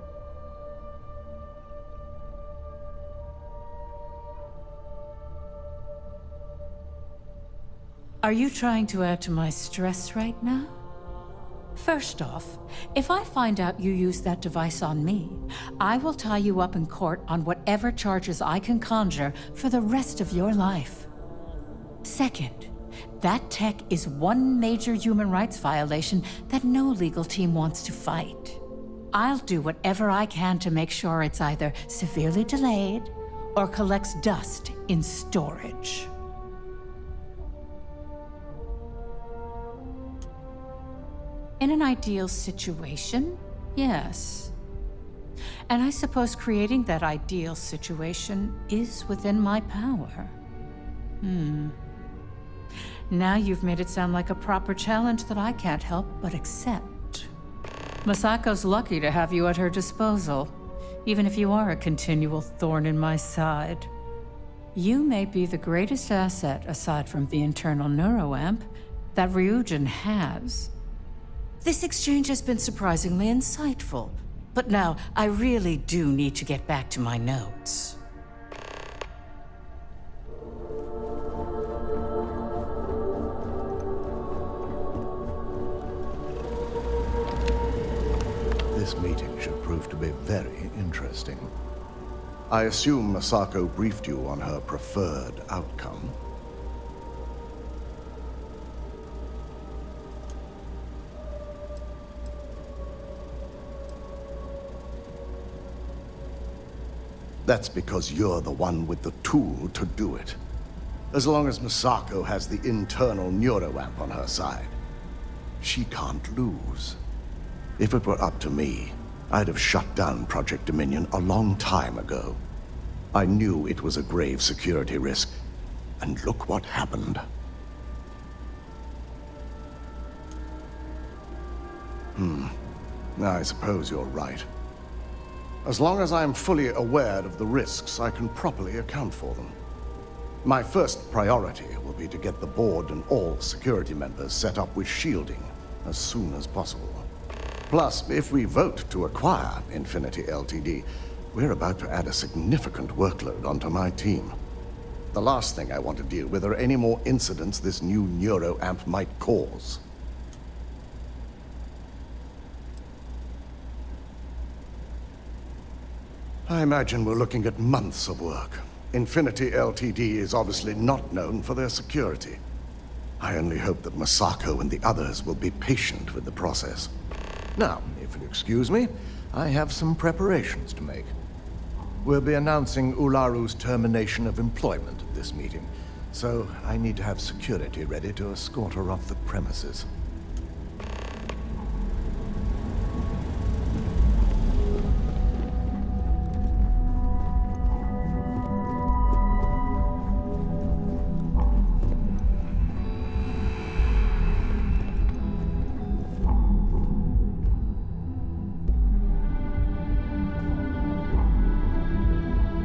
Are you trying to add to my stress right now? First off, if I find out you used that device on me, I will tie you up in court on whatever charges I can conjure for the rest of your life. Second, that tech is one major human rights violation that no legal team wants to fight. I'll do whatever I can to make sure it's either severely delayed or collects dust in storage. In an ideal situation, yes. And I suppose creating that ideal situation is within my power. Now you've made it sound like a proper challenge that I can't help but accept. Masako's lucky to have you at her disposal, even if you are a continual thorn in my side. You may be the greatest asset, aside from the internal NeuroAmp, that Ryujin has. This exchange has been surprisingly insightful, but now I really do need to get back to my notes. This meeting should prove to be very interesting. I assume Masako briefed you on her preferred outcome. That's because you're the one with the tool to do it. As long as Masako has the internal NeuroAmp on her side. She can't lose. If it were up to me, I'd have shut down Project Dominion a long time ago. I knew it was a grave security risk, and look what happened. I suppose you're right. As long as I'm fully aware of the risks, I can properly account for them. My first priority will be to get the board and all security members set up with shielding as soon as possible. Plus, if we vote to acquire Infinity Ltd, we're about to add a significant workload onto my team. The last thing I want to deal with are any more incidents this new neuroamp might cause. I imagine we're looking at months of work. Infinity Ltd is obviously not known for their security. I only hope that Masako and the others will be patient with the process. Now, if you'll excuse me, I have some preparations to make. We'll be announcing Ularu's termination of employment at this meeting, so I need to have security ready to escort her off the premises.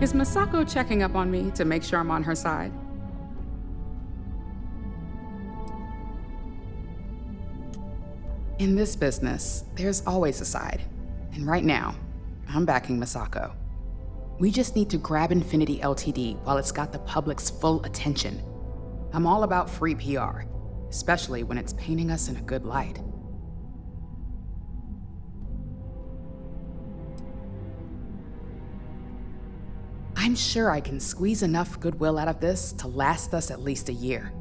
Is Masako checking up on me to make sure I'm on her side? In this business, there's always a side. And right now, I'm backing Masako. We just need to grab Infinity Ltd while it's got the public's full attention. I'm all about free PR, especially when it's painting us in a good light. I'm sure I can squeeze enough goodwill out of this to last us at least a year.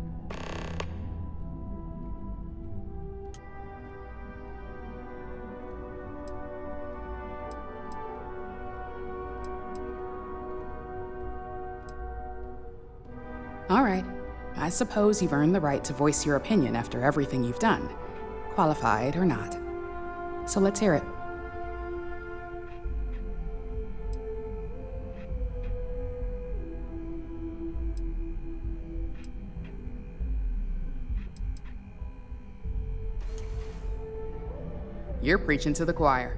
All right, I suppose you've earned the right to voice your opinion after everything you've done, qualified or not. So let's hear it. You're preaching to the choir.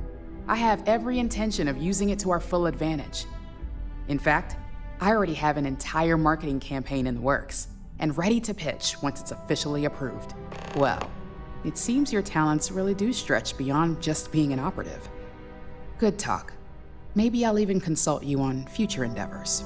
I have every intention of using it to our full advantage. In fact, I already have an entire marketing campaign in the works, and ready to pitch once it's officially approved. Well, it seems your talents really do stretch beyond just being an operative. Good talk. Maybe I'll even consult you on future endeavors.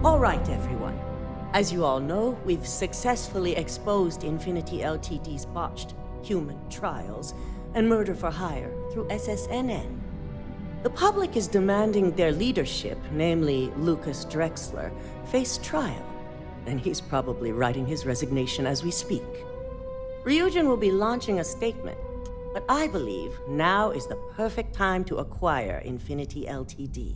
All right, everyone. As you all know, we've successfully exposed Infinity Ltd's botched human trials and murder for hire through SSNN. The public is demanding their leadership, namely Lucas Drexler, face trial, and he's probably writing his resignation as we speak. Ryujin will be launching a statement, but I believe now is the perfect time to acquire Infinity Ltd.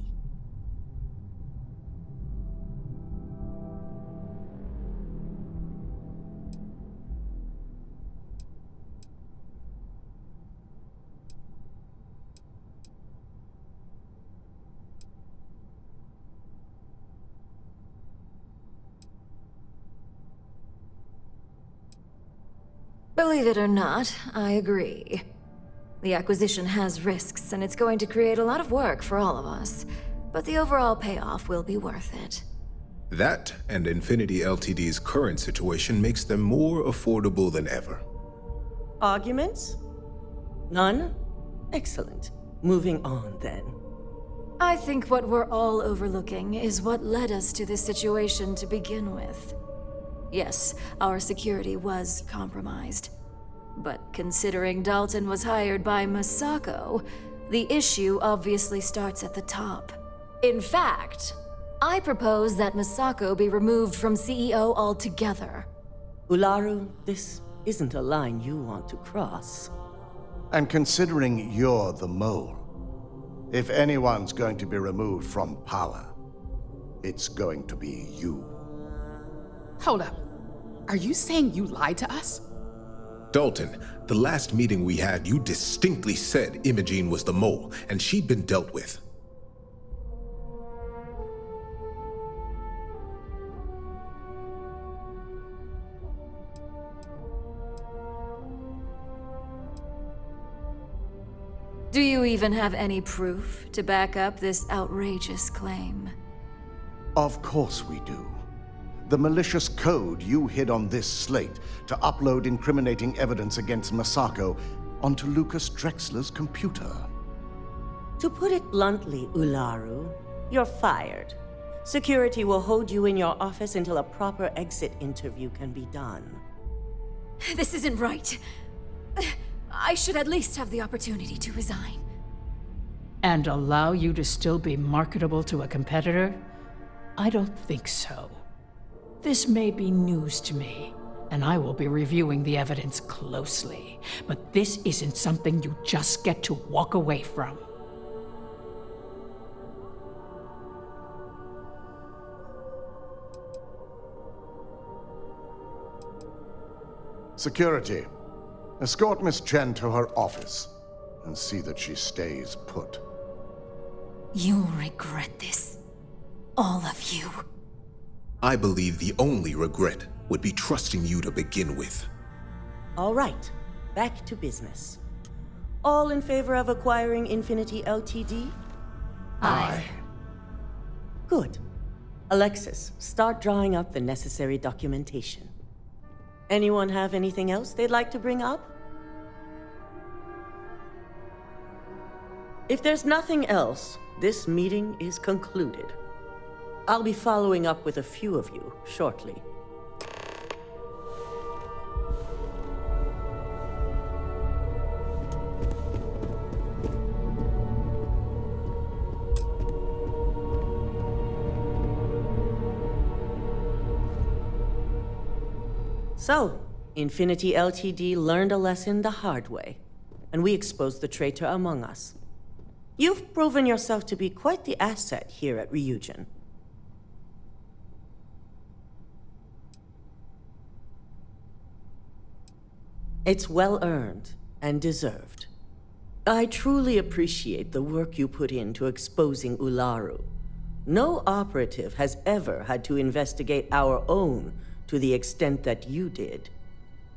Believe it or not, I agree. The acquisition has risks, and it's going to create a lot of work for all of us. But the overall payoff will be worth it. That and Infinity Ltd's current situation makes them more affordable than ever. Arguments? None? Excellent. Moving on, then. I think what we're all overlooking is what led us to this situation to begin with. Yes, our security was compromised. But considering Dalton was hired by Masako, the issue obviously starts at the top. In fact, I propose that Masako be removed from CEO altogether. Ularu, this isn't a line you want to cross. And considering you're the mole, if anyone's going to be removed from power, it's going to be you. Hold up. Are you saying you lied to us? Dalton, the last meeting we had, you distinctly said Imogene was the mole, and she'd been dealt with. Do you even have any proof to back up this outrageous claim? Of course we do. The malicious code you hid on this slate to upload incriminating evidence against Masako onto Lucas Drexler's computer. To put it bluntly, Ularu, you're fired. Security will hold you in your office until a proper exit interview can be done. This isn't right. I should at least have the opportunity to resign. And allow you to still be marketable to a competitor? I don't think so. This may be news to me, and I will be reviewing the evidence closely. But this isn't something you just get to walk away from. Security, escort Miss Chen to her office and see that she stays put. You'll regret this. All of you. I believe the only regret would be trusting you to begin with. All right, back to business. All in favor of acquiring Infinity Ltd? Aye. Good. Alexis, start drawing up the necessary documentation. Anyone have anything else they'd like to bring up? If there's nothing else, this meeting is concluded. I'll be following up with a few of you shortly. So, Infinity Ltd learned a lesson the hard way, and we exposed the traitor among us. You've proven yourself to be quite the asset here at Ryujin. It's well earned and deserved. I truly appreciate the work you put into exposing Ularu. No operative has ever had to investigate our own to the extent that you did.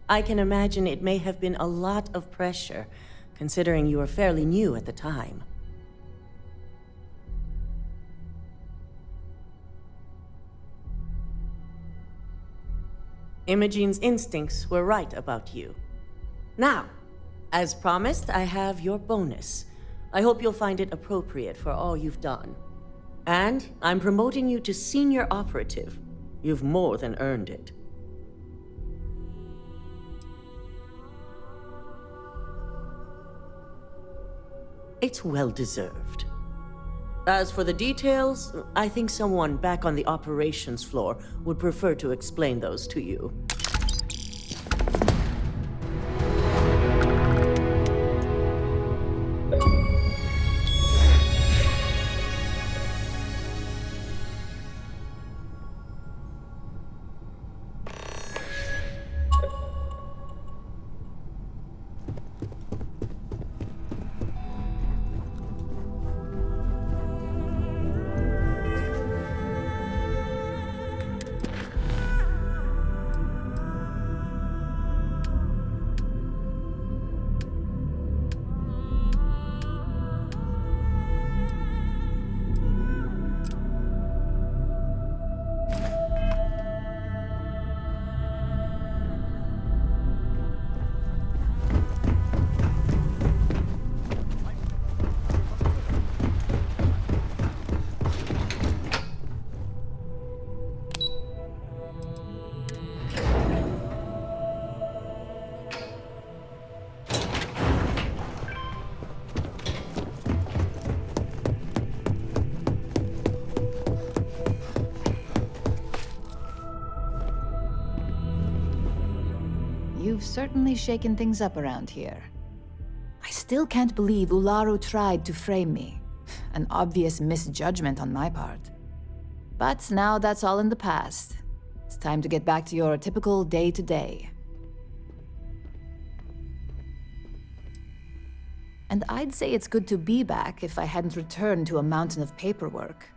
I can imagine it may have been a lot of pressure, considering you were fairly new at the time. Imogene's instincts were right about you. Now, as promised, I have your bonus. I hope you'll find it appropriate for all you've done. And I'm promoting you to senior operative. You've more than earned it. It's well deserved. As for the details, I think someone back on the operations floor would prefer to explain those to you. you've certainly shaken things up around here. I still can't believe Ularu tried to frame me. An obvious misjudgment on my part. But now that's all in the past. It's time to get back to your typical day-to-day. And I'd say it's good to be back if I hadn't returned to a mountain of paperwork.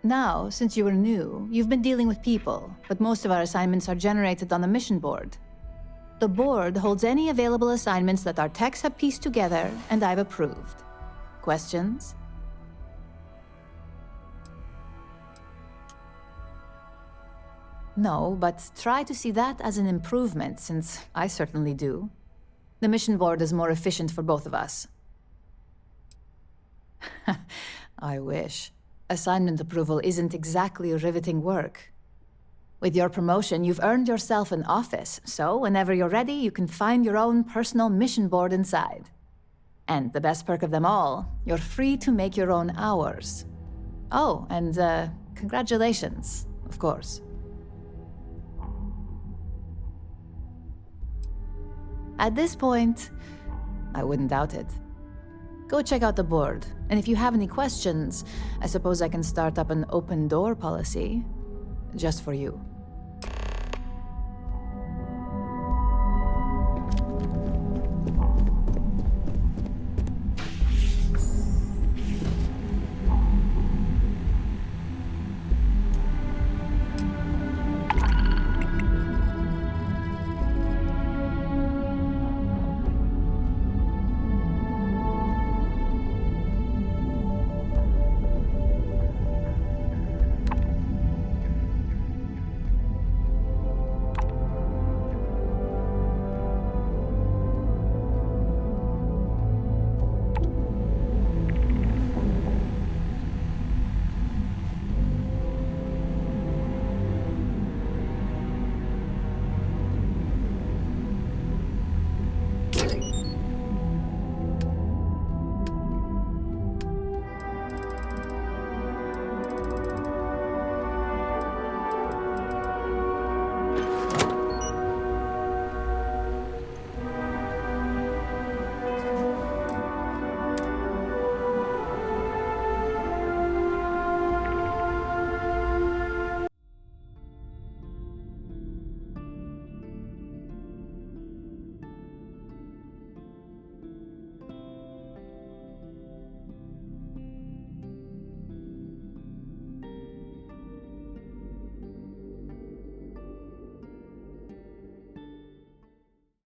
Now, since you were new, you've been dealing with people, but most of our assignments are generated on the mission board. The board holds any available assignments that our techs have pieced together, and I've approved. Questions? No, but try to see that as an improvement, since I certainly do. The mission board is more efficient for both of us. I wish. Assignment approval isn't exactly riveting work. With your promotion, you've earned yourself an office, so whenever you're ready, you can find your own personal mission board inside. And the best perk of them all, you're free to make your own hours. Oh, and congratulations, of course. At this point, I wouldn't doubt it. Go check out the board, and if you have any questions, I suppose I can start up an open door policy, just for you.